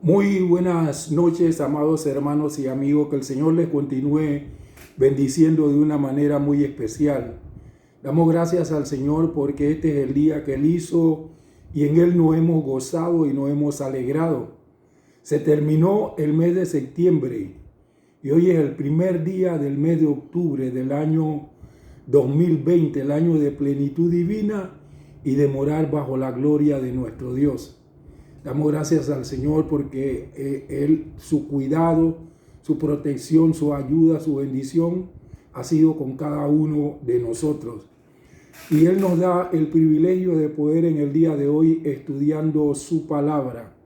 Muy buenas noches, amados hermanos y amigos. Que el Señor les continúe bendiciendo de una manera muy especial. Damos gracias al Señor porque este es el día que Él hizo y en Él nos hemos gozado y nos hemos alegrado. Se terminó el mes de septiembre y hoy es el primer día del mes de octubre del año 2020, el año de plenitud divina y de morar bajo la gloria de nuestro Dios. Damos gracias al Señor porque Él, su cuidado, su protección, su ayuda, su bendición ha sido con cada uno de nosotros. Y Él nos da el privilegio de poder en el día de hoy estudiando su palabra.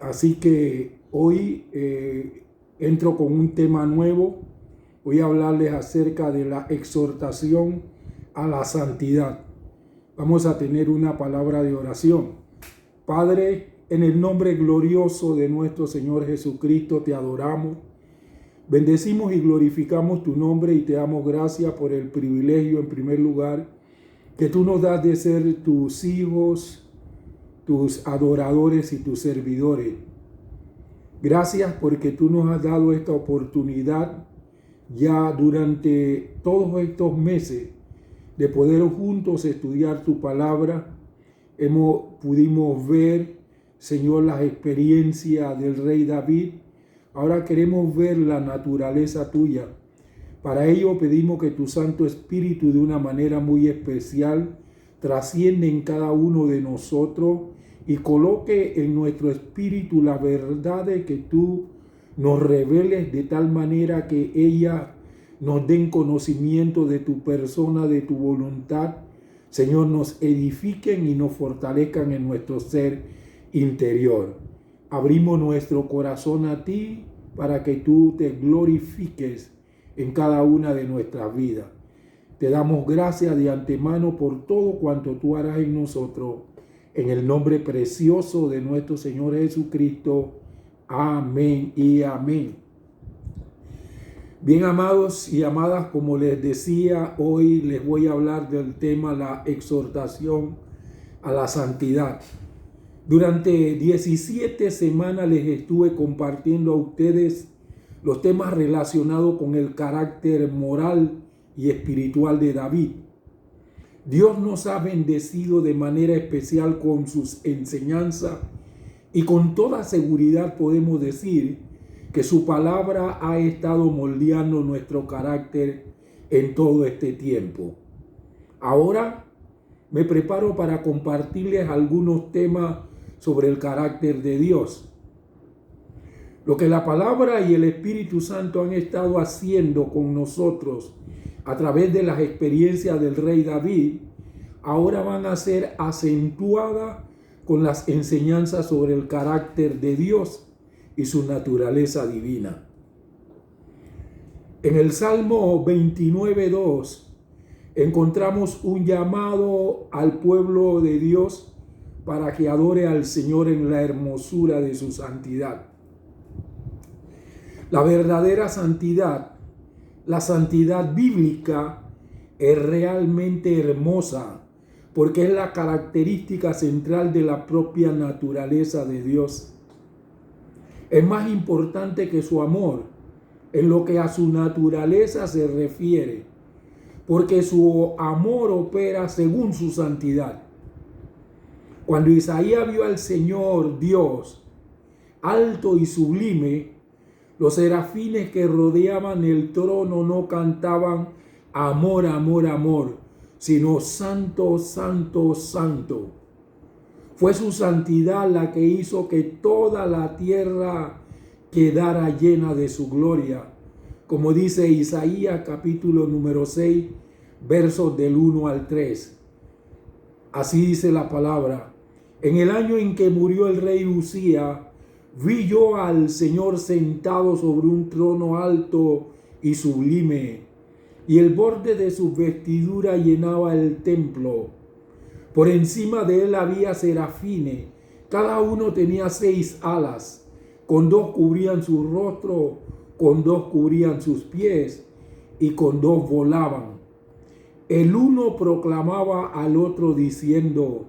Así que hoy entro con un tema nuevo. Voy a hablarles acerca de la exhortación a la santidad. Vamos a tener una palabra de oración. Padre, en el nombre glorioso de nuestro Señor Jesucristo te adoramos, bendecimos y glorificamos tu nombre y te damos gracias por el privilegio en primer lugar que tú nos das de ser tus hijos, tus adoradores y tus servidores. Gracias porque tú nos has dado esta oportunidad ya durante todos estos meses de poder juntos estudiar tu palabra. Pudimos ver, Señor, las experiencias del rey David. Ahora queremos ver la naturaleza tuya. Para ello pedimos que tu Santo Espíritu de una manera muy especial trasciende en cada uno de nosotros y coloque en nuestro espíritu la verdad de que tú nos reveles de tal manera que ellas nos den conocimiento de tu persona, de tu voluntad. Señor, nos edifiquen y nos fortalezcan en nuestro ser interior. Abrimos nuestro corazón a ti para que tú te glorifiques en cada una de nuestras vidas. Te damos gracias de antemano por todo cuanto tú harás en nosotros. En el nombre precioso de nuestro Señor Jesucristo. Amén y amén. Bien, amados y amadas, como les decía, hoy les voy a hablar del tema la exhortación a la santidad. Durante 17 semanas les estuve compartiendo a ustedes los temas relacionados con el carácter moral y espiritual de David. Dios nos ha bendecido de manera especial con sus enseñanzas y con toda seguridad podemos decir que su palabra ha estado moldeando nuestro carácter en todo este tiempo. Ahora me preparo para compartirles algunos temas sobre el carácter de Dios. Lo que la palabra y el Espíritu Santo han estado haciendo con nosotros a través de las experiencias del rey David, ahora van a ser acentuadas con las enseñanzas sobre el carácter de Dios y su naturaleza divina. En el Salmo 29:2 encontramos un llamado al pueblo de Dios para que adore al Señor en la hermosura de su santidad. La verdadera santidad, la santidad bíblica, es realmente hermosa porque es la característica central de la propia naturaleza de Dios. Es más importante que su amor en lo que a su naturaleza se refiere, porque su amor opera según su santidad. Cuando Isaías vio al Señor Dios alto y sublime, los serafines que rodeaban el trono no cantaban amor, amor, amor, sino santo, santo, santo. Fue su santidad la que hizo que toda la tierra quedara llena de su gloria, como dice Isaías capítulo número 6, versos del 1 al 3. Así dice la palabra: en el año en que murió el rey Usías, vi yo al Señor sentado sobre un trono alto y sublime, y el borde de su vestidura llenaba el templo. Por encima de él había serafines, cada uno tenía 6 alas, con 2 cubrían su rostro, con 2 cubrían sus pies, y con 2 volaban. El uno proclamaba al otro diciendo: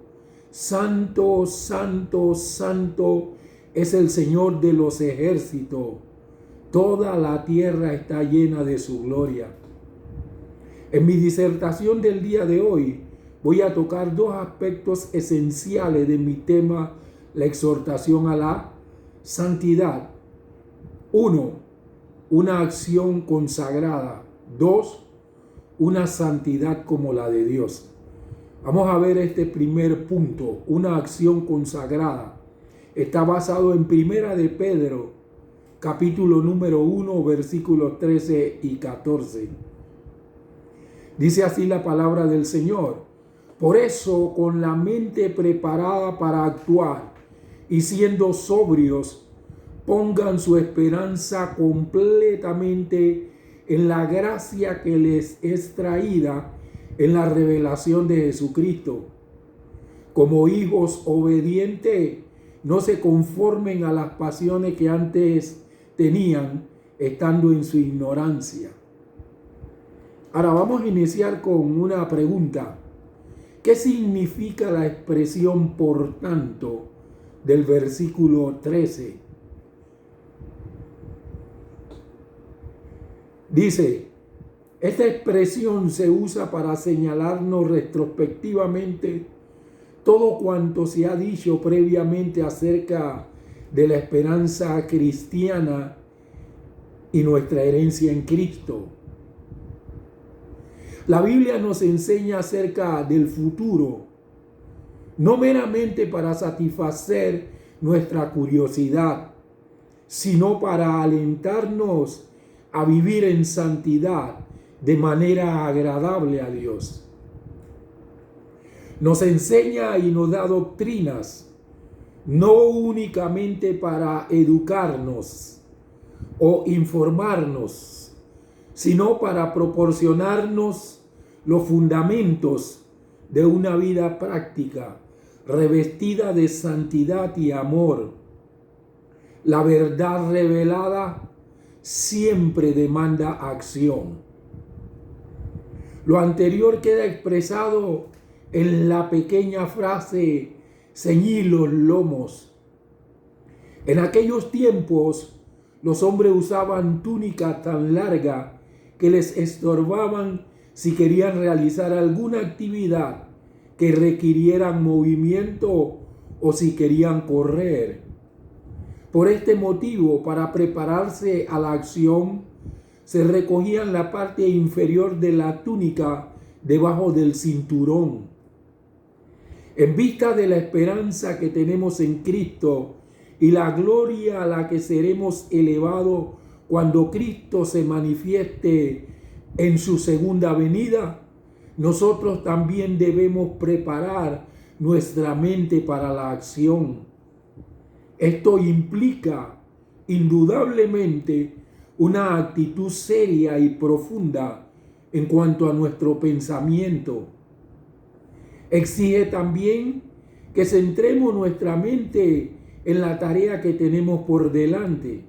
Santo, santo, santo es el Señor de los ejércitos. Toda la tierra está llena de su gloria. En mi disertación del día de hoy voy a tocar dos aspectos esenciales de mi tema, la exhortación a la santidad. 1, una acción consagrada. 2, una santidad como la de Dios. Vamos a ver este primer punto, una acción consagrada. Está basado en Primera de Pedro, capítulo número 1, versículos 13 y 14. Dice así la palabra del Señor: por eso, con la mente preparada para actuar y siendo sobrios, pongan su esperanza completamente en la gracia que les es traída en la revelación de Jesucristo. Como hijos obedientes, no se conformen a las pasiones que antes tenían, estando en su ignorancia. Ahora vamos a iniciar con una pregunta. ¿Qué significa la expresión por tanto del versículo 13? Dice, esta expresión se usa para señalarnos retrospectivamente todo cuanto se ha dicho previamente acerca de la esperanza cristiana y nuestra herencia en Cristo. La Biblia nos enseña acerca del futuro, no meramente para satisfacer nuestra curiosidad, sino para alentarnos a vivir en santidad de manera agradable a Dios. Nos enseña y nos da doctrinas, no únicamente para educarnos o informarnos, sino para proporcionarnos los fundamentos de una vida práctica, revestida de santidad y amor. La verdad revelada siempre demanda acción. Lo anterior queda expresado en la pequeña frase, ceñid los lomos. En aquellos tiempos, los hombres usaban túnicas tan largas que les estorbaban si querían realizar alguna actividad que requirieran movimiento o si querían correr. Por este motivo, para prepararse a la acción, se recogían la parte inferior de la túnica debajo del cinturón. En vista de la esperanza que tenemos en Cristo y la gloria a la que seremos elevados cuando Cristo se manifieste en su segunda venida, nosotros también debemos preparar nuestra mente para la acción. Esto implica indudablemente una actitud seria y profunda en cuanto a nuestro pensamiento. Exige también que centremos nuestra mente en la tarea que tenemos por delante.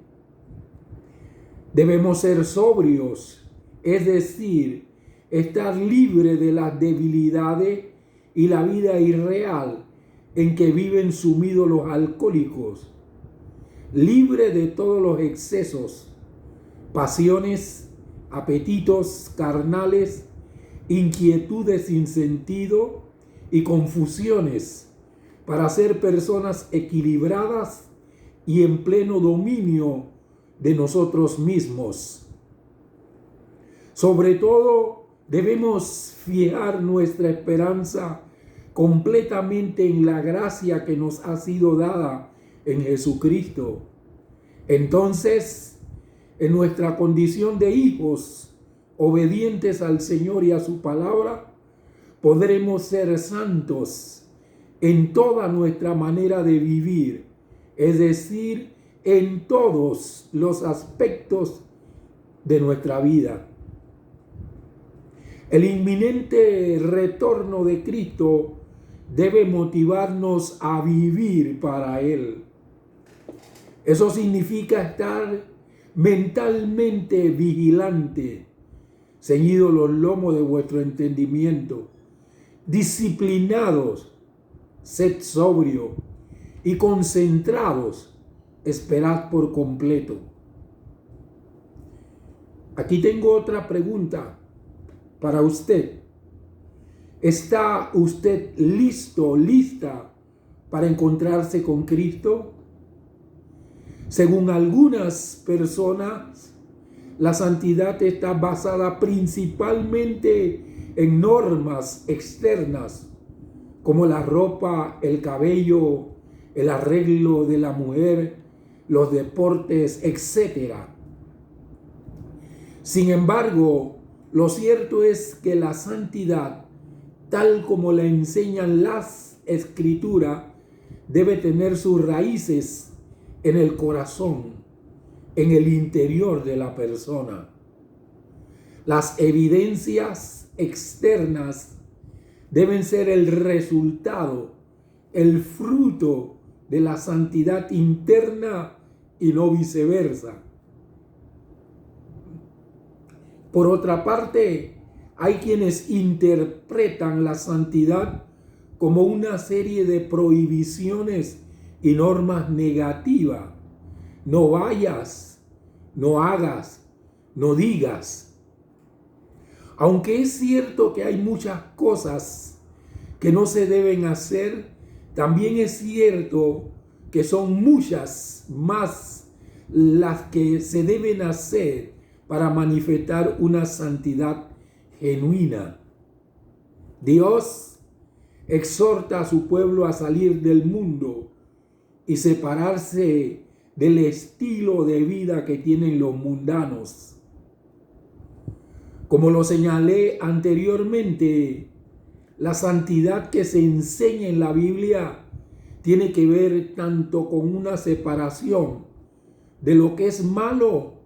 Debemos ser sobrios, es decir, estar libre de las debilidades y la vida irreal en que viven sumidos los alcohólicos, libre de todos los excesos, pasiones, apetitos carnales, inquietudes sin sentido y confusiones, para ser personas equilibradas y en pleno dominio de nosotros mismos. Sobre todo, debemos fijar nuestra esperanza completamente en la gracia que nos ha sido dada en Jesucristo. Entonces, en nuestra condición de hijos obedientes al Señor y a su palabra, podremos ser santos en toda nuestra manera de vivir, es decir, en todos los aspectos de nuestra vida. El inminente retorno de Cristo debe motivarnos a vivir para Él. Eso significa estar mentalmente vigilante, ceñidos los lomos de vuestro entendimiento, disciplinados, sed sobrio y concentrados esperad por completo. Aquí tengo otra pregunta para usted. ¿Está usted listo, lista para encontrarse con Cristo? Según algunas personas, la santidad está basada principalmente en normas externas, como la ropa, el cabello, el arreglo de la mujer, los deportes, etc. Sin embargo, lo cierto es que la santidad, tal como la enseñan las Escrituras, debe tener sus raíces en el corazón, en el interior de la persona. Las evidencias externas deben ser el resultado, el fruto de la santidad interna y no viceversa. Por otra parte, hay quienes interpretan la santidad como una serie de prohibiciones y normas negativas. No vayas, no hagas, no digas. Aunque es cierto que hay muchas cosas que no se deben hacer, también es cierto que son muchas más las que se deben hacer para manifestar una santidad genuina. Dios exhorta a su pueblo a salir del mundo y separarse del estilo de vida que tienen los mundanos. Como lo señalé anteriormente, la santidad que se enseña en la Biblia tiene que ver tanto con una separación de lo que es malo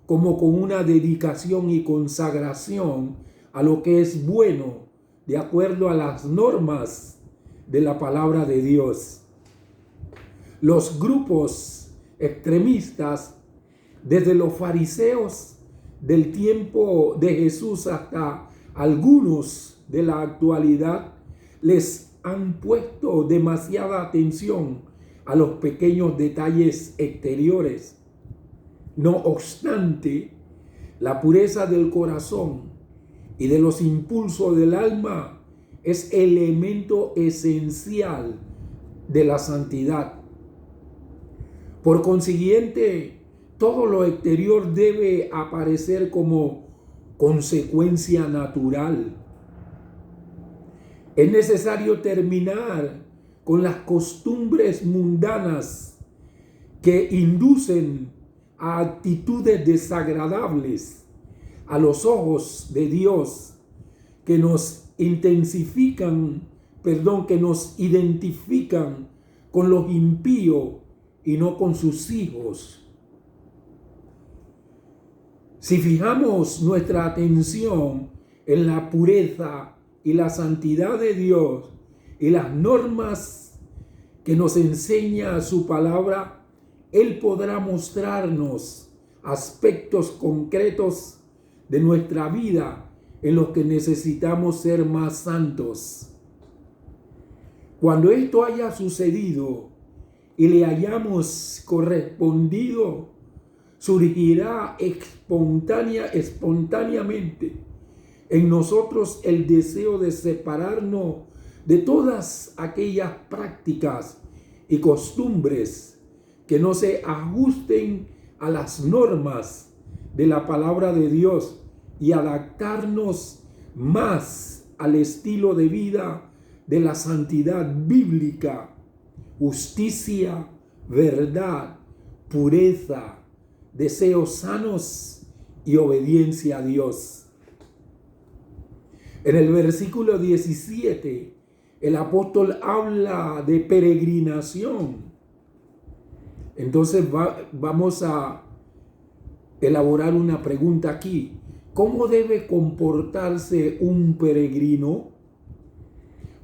como con una dedicación y consagración a lo que es bueno, de acuerdo a las normas de la palabra de Dios. Los grupos extremistas, desde los fariseos del tiempo de Jesús hasta algunos de la actualidad, les han puesto demasiada atención a los pequeños detalles exteriores. No obstante, la pureza del corazón y de los impulsos del alma es elemento esencial de la santidad. Por consiguiente, todo lo exterior debe aparecer como consecuencia natural. Es necesario terminar con las costumbres mundanas que inducen a actitudes desagradables a los ojos de Dios, que nos identifican con los impíos y no con sus hijos. Si fijamos nuestra atención en la pureza y la santidad de Dios y las normas que nos enseña su palabra, Él podrá mostrarnos aspectos concretos de nuestra vida en los que necesitamos ser más santos. Cuando esto haya sucedido y le hayamos correspondido, surgirá espontáneamente en nosotros el deseo de separarnos de todas aquellas prácticas y costumbres que no se ajusten a las normas de la palabra de Dios y adaptarnos más al estilo de vida de la santidad bíblica, justicia, verdad, pureza, deseos sanos y obediencia a Dios. En el versículo 17, el apóstol habla de peregrinación. Entonces vamos a elaborar una pregunta aquí. ¿Cómo debe comportarse un peregrino?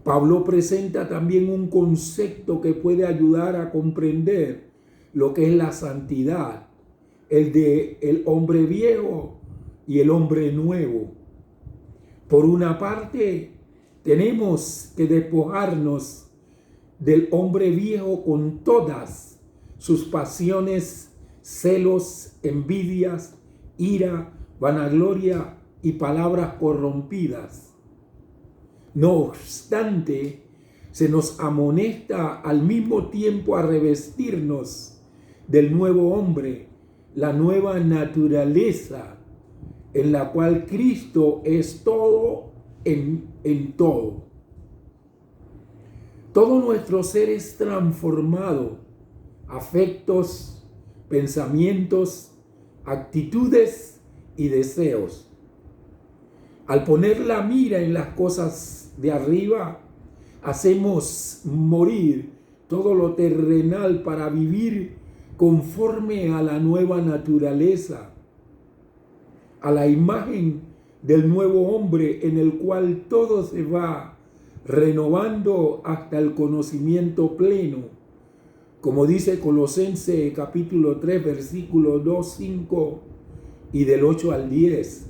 Pablo presenta también un concepto que puede ayudar a comprender lo que es la santidad, el de el hombre viejo y el hombre nuevo. Por una parte, tenemos que despojarnos del hombre viejo con todas sus pasiones, celos, envidias, ira, vanagloria y palabras corrompidas. No obstante, se nos amonesta al mismo tiempo a revestirnos del nuevo hombre, la nueva naturaleza, en la cual Cristo es todo en todo. Todo nuestro ser es transformado, afectos, pensamientos, actitudes y deseos. Al poner la mira en las cosas de arriba, hacemos morir todo lo terrenal para vivir conforme a la nueva naturaleza, a la imagen del nuevo hombre en el cual todo se va renovando hasta el conocimiento pleno, como dice Colosenses capítulo 3, versículos 2, 5 y del 8 al 10.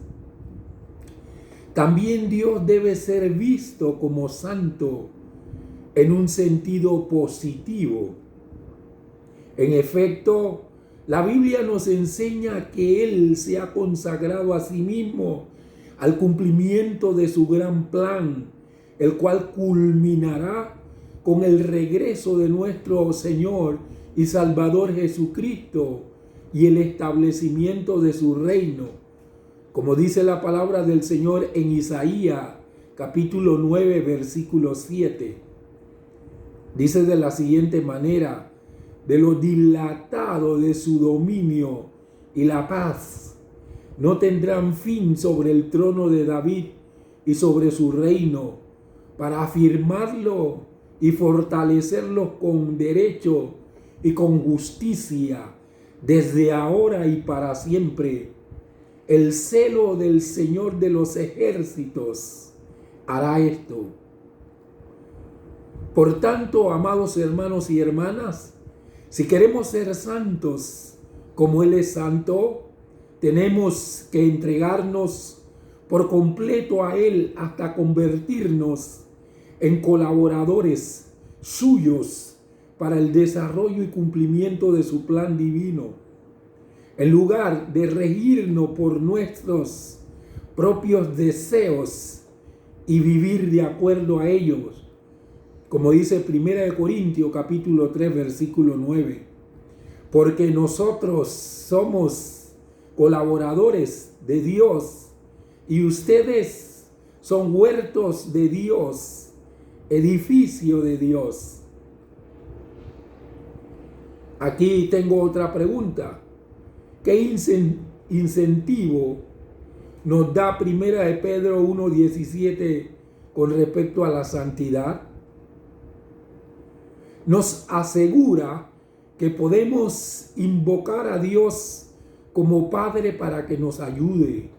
También Dios debe ser visto como santo en un sentido positivo. En efecto, la Biblia nos enseña que Él se ha consagrado a sí mismo al cumplimiento de su gran plan, el cual culminará con el regreso de nuestro Señor y Salvador Jesucristo y el establecimiento de su reino. Como dice la palabra del Señor en Isaías capítulo 9, versículo 7. Dice de la siguiente manera: de lo dilatado de su dominio y la paz no tendrán fin sobre el trono de David y sobre su reino, para afirmarlo y fortalecerlo con derecho y con justicia desde ahora y para siempre. El celo del Señor de los ejércitos hará esto. Por tanto, amados hermanos y hermanas, si queremos ser santos como Él es santo, tenemos que entregarnos por completo a Él hasta convertirnos en colaboradores suyos para el desarrollo y cumplimiento de su plan divino. En lugar de regirnos por nuestros propios deseos y vivir de acuerdo a ellos, como dice 1 Corintios capítulo 3, versículo 9, porque nosotros somos colaboradores de Dios y ustedes son huertos de Dios, edificio de Dios. Aquí tengo otra pregunta. ¿Qué incentivo nos da 1 Pedro 1:17 con respecto a la santidad? Nos asegura que podemos invocar a Dios como Padre para que nos ayude.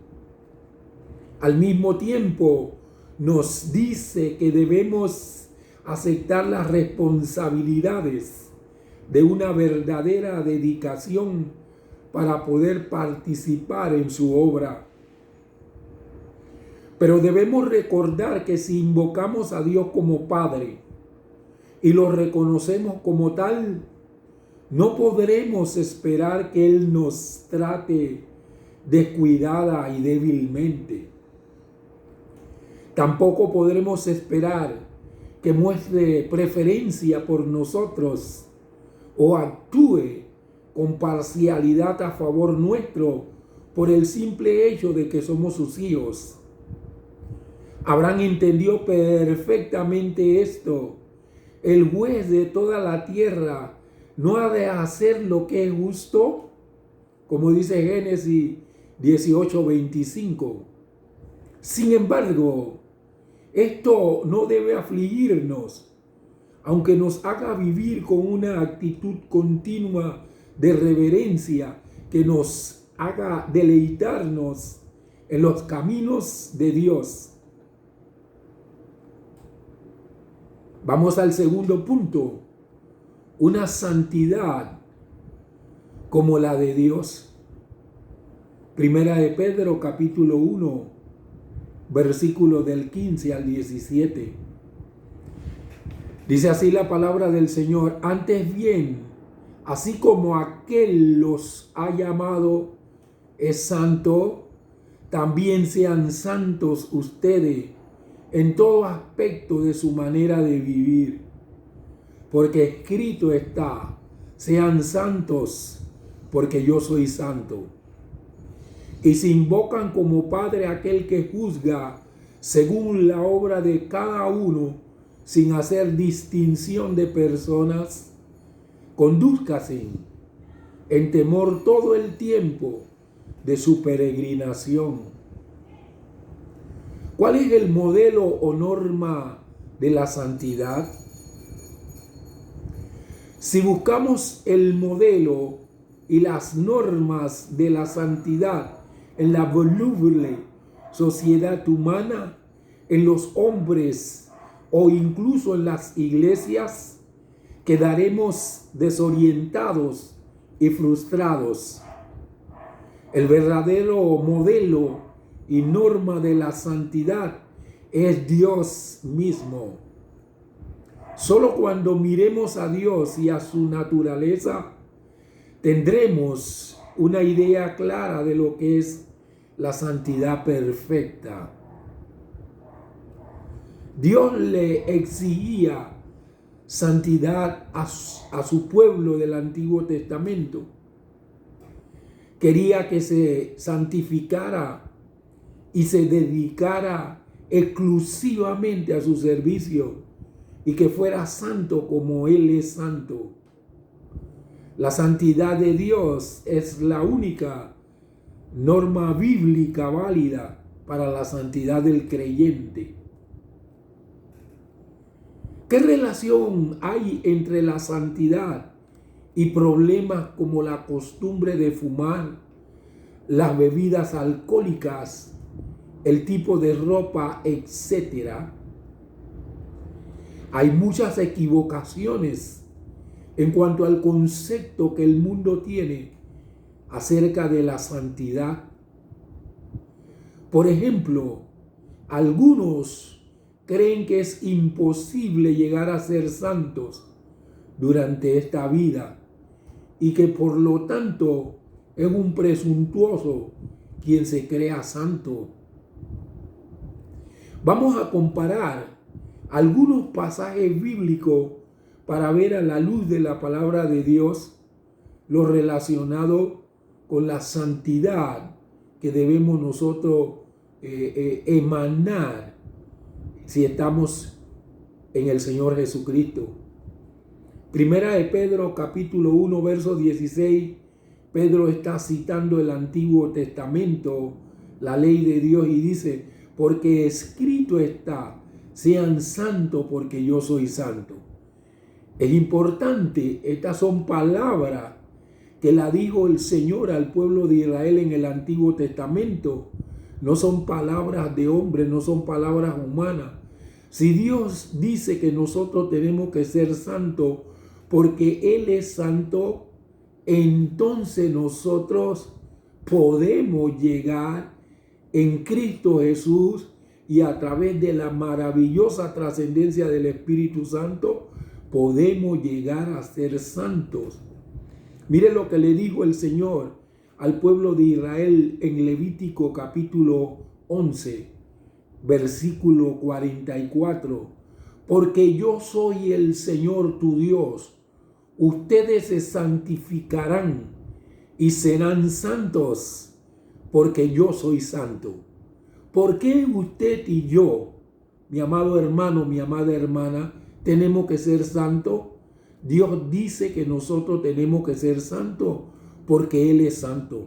Al mismo tiempo, nos dice que debemos aceptar las responsabilidades de una verdadera dedicación para poder participar en su obra. Pero debemos recordar que si invocamos a Dios como Padre y lo reconocemos como tal, no podremos esperar que Él nos trate descuidada y débilmente. Tampoco podremos esperar que muestre preferencia por nosotros o actúe con parcialidad a favor nuestro por el simple hecho de que somos sus hijos. Abraham entendió perfectamente esto. El juez de toda la tierra no ha de hacer lo que es justo, como dice Génesis 18:25. Sin embargo, esto no debe afligirnos, aunque nos haga vivir con una actitud continua de reverencia que nos haga deleitarnos en los caminos de Dios. Vamos al segundo punto: una santidad como la de Dios. 1 Pedro capítulo 1, versículo del 15 al 17. Dice así la palabra del Señor: antes bien, Así como aquel los ha llamado es santo, también sean santos ustedes en todo aspecto de su manera de vivir. Porque escrito está, sean santos, porque yo soy santo. Y se invocan como Padre aquel que juzga según la obra de cada uno, sin hacer distinción de personas, condúzcase en temor todo el tiempo de su peregrinación. ¿Cuál es el modelo o norma de la santidad? Si buscamos el modelo y las normas de la santidad en la voluble sociedad humana, en los hombres o incluso en las iglesias, quedaremos desorientados y frustrados. El verdadero modelo y norma de la santidad es Dios mismo. Solo cuando miremos a Dios y a su naturaleza, tendremos una idea clara de lo que es la santidad perfecta. Dios le exigía santidad a su pueblo del Antiguo Testamento. Quería que se santificara y se dedicara exclusivamente a su servicio y que fuera santo como Él es santo. La santidad de Dios es la única norma bíblica válida para la santidad del creyente. ¿Qué relación hay entre la santidad y problemas como la costumbre de fumar, las bebidas alcohólicas, el tipo de ropa, etcétera? Hay muchas equivocaciones en cuanto al concepto que el mundo tiene acerca de la santidad. Por ejemplo, algunos creen que es imposible llegar a ser santos durante esta vida y que por lo tanto es un presuntuoso quien se crea santo. Vamos a comparar algunos pasajes bíblicos para ver a la luz de la palabra de Dios lo relacionado con la santidad que debemos nosotros emanar si estamos en el Señor Jesucristo. Primera de Pedro, capítulo 1, verso 16. Pedro está citando el Antiguo Testamento, la ley de Dios, y dice, porque escrito está, sean santos porque yo soy santo. Es importante, estas son palabras que la dijo el Señor al pueblo de Israel en el Antiguo Testamento. No son palabras de hombre, no son palabras humanas. Si Dios dice que nosotros tenemos que ser santos porque Él es santo, entonces nosotros podemos llegar en Cristo Jesús y a través de la maravillosa trascendencia del Espíritu Santo podemos llegar a ser santos. Mire lo que le dijo el Señor al pueblo de Israel en Levítico capítulo 11, versículo 44. Porque yo soy el Señor tu Dios, ustedes se santificarán y serán santos, porque yo soy santo. ¿Por qué usted y yo, mi amado hermano, mi amada hermana, tenemos que ser santos? Dios dice que nosotros tenemos que ser santos porque Él es santo.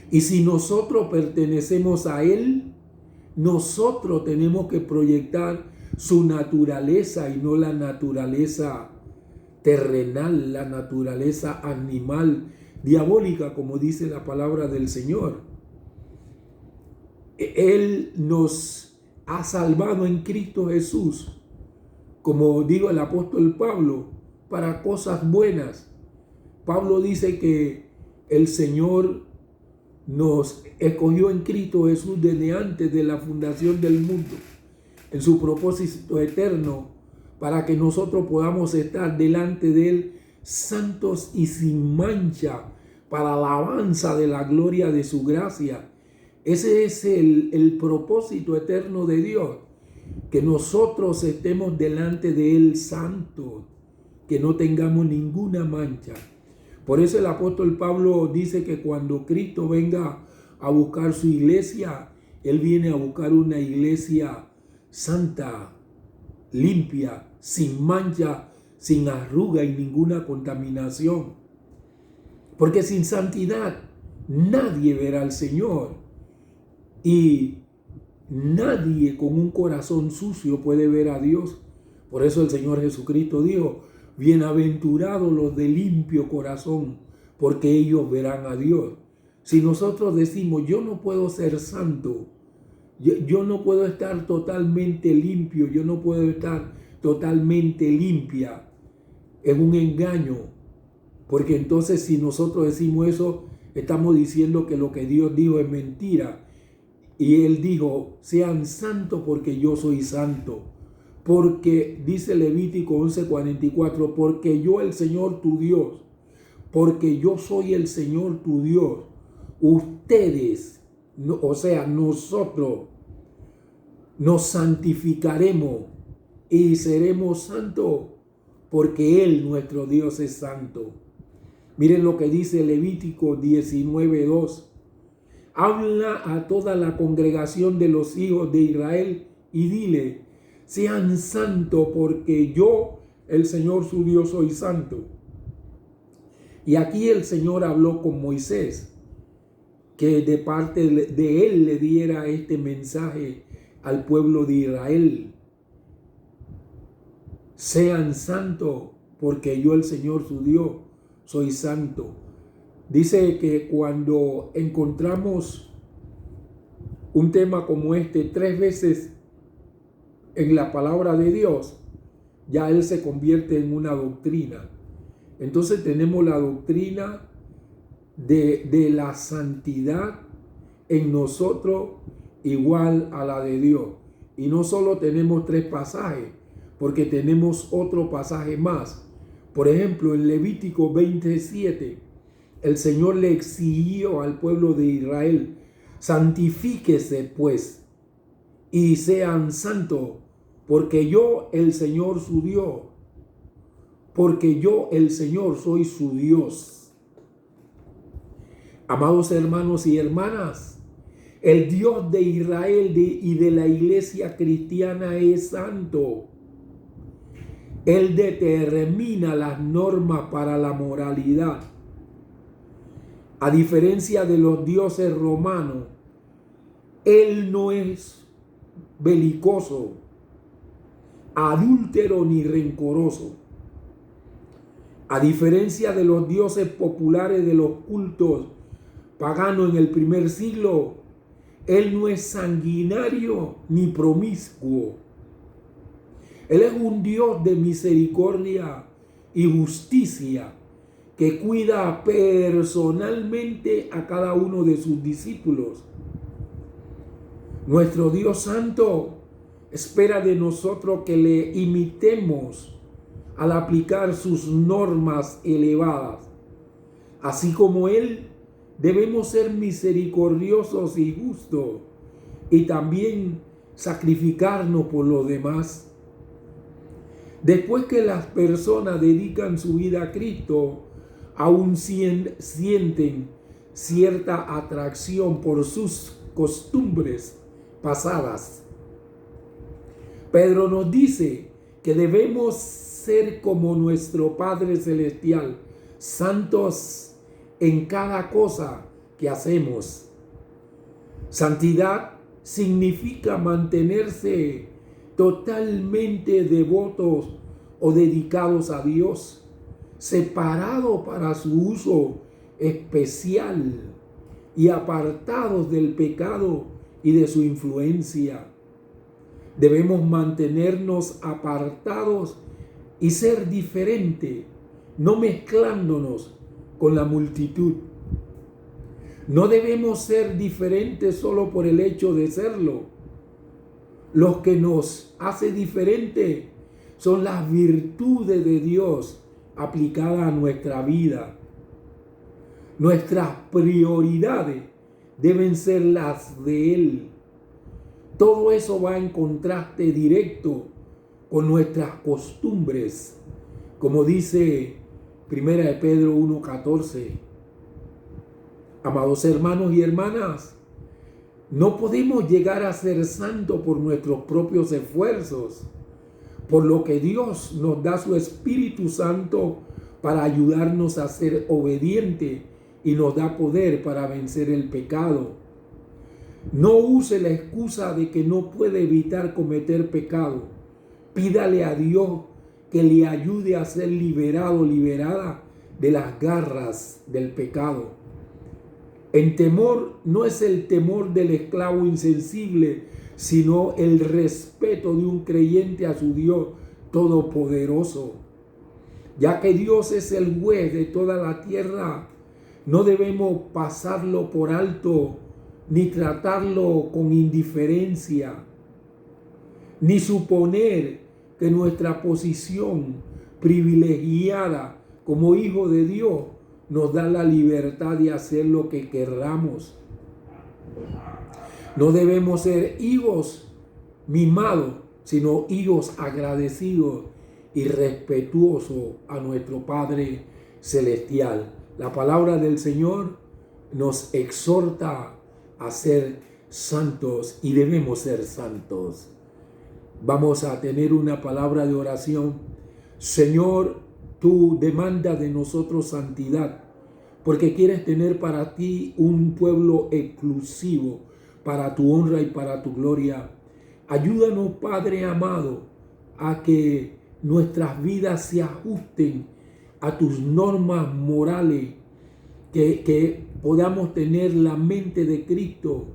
Y si nosotros pertenecemos a Él, nosotros tenemos que proyectar su naturaleza y no la naturaleza terrenal, la naturaleza animal, diabólica, como dice la palabra del Señor. Él nos ha salvado en Cristo Jesús, como dijo el apóstol Pablo, para cosas buenas. Pablo dice que el Señor nos escogió en Cristo Jesús desde antes de la fundación del mundo, en su propósito eterno, para que nosotros podamos estar delante de Él santos y sin mancha, para alabanza de la gloria de su gracia. Ese es el propósito eterno de Dios, que nosotros estemos delante de Él santos, que no tengamos ninguna mancha. Por eso el apóstol Pablo dice que cuando Cristo venga a buscar su iglesia, Él viene a buscar una iglesia santa, limpia, sin mancha, sin arruga y ninguna contaminación. Porque sin santidad nadie verá al Señor. Y nadie con un corazón sucio puede ver a Dios. Por eso el Señor Jesucristo dijo: bienaventurados los de limpio corazón, porque ellos verán a Dios. Si nosotros decimos: yo no puedo ser santo, yo no puedo estar totalmente limpio, yo no puedo estar totalmente limpia, es un engaño. Porque entonces, si nosotros decimos eso, estamos diciendo que lo que Dios dijo es mentira. Y Él dijo: sean santos porque yo soy santo. Porque dice Levítico 11:44, porque yo el Señor tu Dios, porque yo soy el Señor tu Dios, ustedes, o sea, nosotros, nos santificaremos y seremos santos, porque Él, nuestro Dios, es santo. Miren lo que dice Levítico 19:2. Habla a toda la congregación de los hijos de Israel y dile: sean santos porque yo, el Señor su Dios, soy santo. Y aquí el Señor habló con Moisés, que de parte de él le diera este mensaje al pueblo de Israel: sean santos porque yo, el Señor su Dios, soy santo. Dice que cuando encontramos un tema como este 3 veces en la palabra de Dios, ya él se convierte en una doctrina. Entonces tenemos la doctrina de la santidad en nosotros igual a la de Dios. Y no solo tenemos 3 pasajes, porque tenemos otro pasaje más. Por ejemplo, en Levítico 27, el Señor le exigió al pueblo de Israel: santifíquese pues y sean santos, porque yo, el Señor su Dios, porque yo, el Señor, soy su Dios. Amados hermanos y hermanas, el Dios de Israel y de la iglesia cristiana es santo. Él determina las normas para la moralidad. A diferencia de los dioses romanos, Él no es belicoso, adúltero ni rencoroso. A diferencia de los dioses populares de los cultos paganos en el primer siglo, Él no es sanguinario ni promiscuo. Él es un Dios de misericordia y justicia, que cuida personalmente a cada uno de sus discípulos. Nuestro Dios Santo espera de nosotros que le imitemos al aplicar sus normas elevadas. Así como Él, debemos ser misericordiosos y justos, y también sacrificarnos por los demás. Después que las personas dedican su vida a Cristo, aún sienten cierta atracción por sus costumbres pasadas. Pedro nos dice que debemos ser como nuestro Padre Celestial, santos en cada cosa que hacemos. Santidad significa mantenerse totalmente devotos o dedicados a Dios, separados para su uso especial y apartados del pecado y de su influencia. Debemos mantenernos apartados y ser diferentes, no mezclándonos con la multitud. No debemos ser diferentes solo por el hecho de serlo. Lo que nos hace diferente son las virtudes de Dios aplicada a nuestra vida. Nuestras prioridades deben ser las de Él. Todo eso va en contraste directo con nuestras costumbres, como dice 1 de Pedro 1:14. Amados hermanos y hermanas, no podemos llegar a ser santos por nuestros propios esfuerzos, por lo que Dios nos da su Espíritu Santo para ayudarnos a ser obedientes y nos da poder para vencer el pecado. No use la excusa de que no puede evitar cometer pecado. Pídale a Dios que le ayude a ser liberado, liberada de las garras del pecado. En temor no es el temor del esclavo insensible, sino el respeto de un creyente a su Dios todopoderoso. Ya que Dios es el juez de toda la tierra, no debemos pasarlo por alto, ni tratarlo con indiferencia, ni suponer que nuestra posición privilegiada como hijo de Dios nos da la libertad de hacer lo que querramos. No debemos ser hijos mimados, sino hijos agradecidos y respetuosos a nuestro Padre Celestial. La palabra del Señor nos exhorta a ser santos y debemos ser santos. Vamos a tener una palabra de oración. Señor, tú demandas de nosotros santidad, porque quieres tener para ti un pueblo exclusivo, para tu honra y para tu gloria. Ayúdanos, Padre amado, a que nuestras vidas se ajusten a tus normas morales, que podamos tener la mente de Cristo,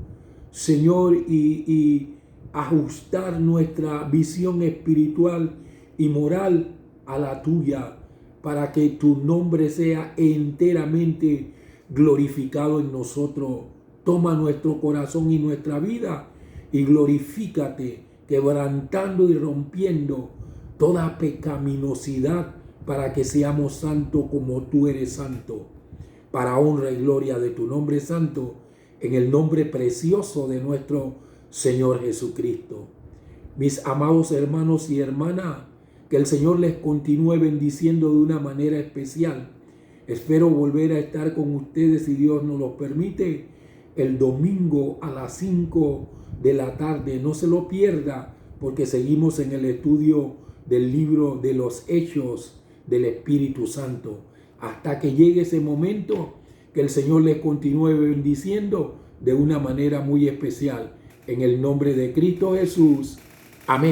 Señor, y ajustar nuestra visión espiritual y moral a la tuya, para que tu nombre sea enteramente glorificado en nosotros. Toma nuestro corazón y nuestra vida y glorifícate, quebrantando y rompiendo toda pecaminosidad, para que seamos santos como tú eres santo, para honra y gloria de tu nombre santo, en el nombre precioso de nuestro Señor Jesucristo. Mis amados hermanos y hermanas, que el Señor les continúe bendiciendo de una manera especial. Espero volver a estar con ustedes, si Dios nos lo permite, el domingo a las 5 de la tarde. No se lo pierda, porque seguimos en el estudio del libro de los Hechos del Espíritu Santo. Hasta que llegue ese momento, que el Señor les continúe bendiciendo de una manera muy especial. En el nombre de Cristo Jesús. Amén.